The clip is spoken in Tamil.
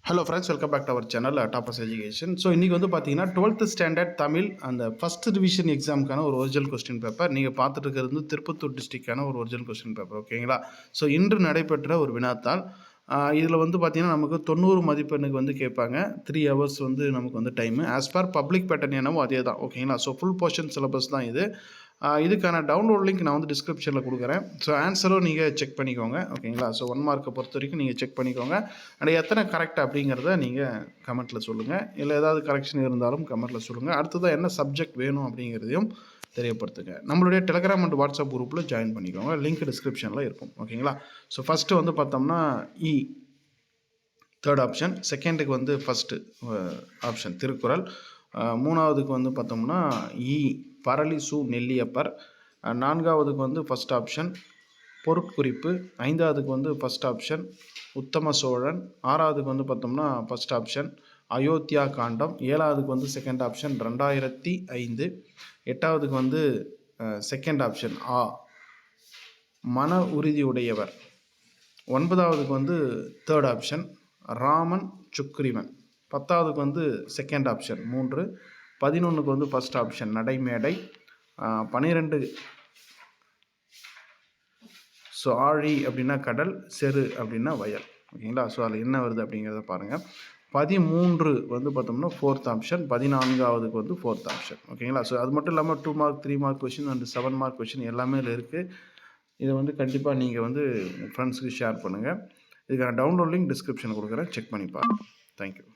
Hello friends, welcome back to our channel Toppers Education. So இன்றைக்கி வந்து பார்த்தீங்கன்னா 12th ஸ்டாண்டர்ட் தமிழ் அந்த ஃபஸ்ட் ரிவிஷன் எக்ஸாமுக்கான ஒரு ஒரிஜினல் கொஸ்டின் பேப்பர். நீங்கள் பார்த்துட்டு இருக்கிறது வந்து திருப்பத்தூர் டிஸ்ட்ரிக்டான ஒரு ஒரிஜினல் கொஸ்டின் பேப்பர். ஓகேங்களா? ஸோ இன்று நடைபெற்ற ஒரு வினாத்தாள். இதில் வந்து பார்த்தீங்கன்னா நமக்கு 90 மதிப்பெண்ணுக்கு வந்து கேட்பாங்க. 3 ஹவர்ஸ் வந்து நமக்கு வந்து time. As per public pattern என்னவோ அதே தான். ஓகேங்களா? ஸோ ஃபுல் போர்ஷன் சிலபஸ் தான் இது. இதுக்கான டவுன்லோட் லிங்க் நான் வந்து டிஸ்கிரிப்ஷனில் கொடுக்குறேன். ஸோ ஆன்சரும் நீங்கள் செக் பண்ணிக்கோங்க. ஓகேங்களா? ஸோ 1 மார்க்கை பொறுத்த வரைக்கும் நீங்கள் செக் பண்ணிக்கோங்க. அண்ட் எத்தனை கரெக்ட் அப்படிங்கிறத நீங்கள் கமெண்ட்டில் சொல்லுங்கள். இல்லை ஏதாவது கரெக்ஷன் இருந்தாலும் கமெண்ட்டில் சொல்லுங்கள். அடுத்ததாக என்ன சப்ஜெக்ட் வேணும் அப்படிங்கிறதையும் தெரியப்படுத்துங்க. நம்மளுடைய டெலிகிராம் அண்ட் வாட்ஸ்அப் குரூப்பில் ஜாயின் பண்ணிக்கோங்க. லிங்க் டிஸ்கிரிப்ஷனில் இருக்கும். ஓகேங்களா? ஸோ ஃபஸ்ட்டு வந்து பார்த்தோம்னா தேர்ட் ஆப்ஷன். செகண்டுக்கு வந்து ஃபஸ்ட்டு ஆப்ஷன் திருக்குறள். மூணாவதுக்கு வந்து பார்த்தோம்னா பரளி சு நெல்லியப்பர். நான்காவதுக்கு வந்து ஃபஸ்ட் ஆப்ஷன் பொருட்குறிப்பு. ஐந்தாவதுக்கு வந்து ஃபஸ்ட் ஆப்ஷன் உத்தம சோழன். ஆறாவதுக்கு வந்து பார்த்தோம்னா ஃபஸ்ட் ஆப்ஷன் அயோத்தியா காண்டம். ஏழாவதுக்கு வந்து செகண்ட் ஆப்ஷன் 2005. எட்டாவதுக்கு வந்து செகண்ட் ஆப்ஷன் மன உறுதியுடையவர். ஒன்பதாவதுக்கு வந்து தேர்ட் ஆப்ஷன் ராமன் சுக்ரீவன். பத்தாவதுக்கு வந்து செகண்ட் ஆப்ஷன் 3. 11க்கு வந்து ஃபஸ்ட் ஆப்ஷன் நடைமேடை. 12 ஸோ ஆழி அப்படின்னா கடல், செரு அப்படின்னா வயல். ஓகேங்களா? ஸோ அதில் என்ன வருது அப்படிங்கிறத பாருங்கள். 13 வந்து பார்த்தோம்னா ஃபோர்த் ஆப்ஷன். 14ஆவதுக்கு வந்து ஃபோர்த் ஆப்ஷன். ஓகேங்களா? ஸோ அது மட்டும் இல்லாமல் 2 mark 3 mark question and 7 mark question எல்லாமே இதில் இருக்குது. இதை வந்து கண்டிப்பாக நீங்கள் வந்து ஃப்ரெண்ட்ஸுக்கு ஷேர் பண்ணுங்கள். இதுக்கான டவுன்லோட் லிங்க் டிஸ்கிரிப்ஷன் கொடுக்குறேன். செக் பண்ணி பாருங்கள். தேங்க்யூ.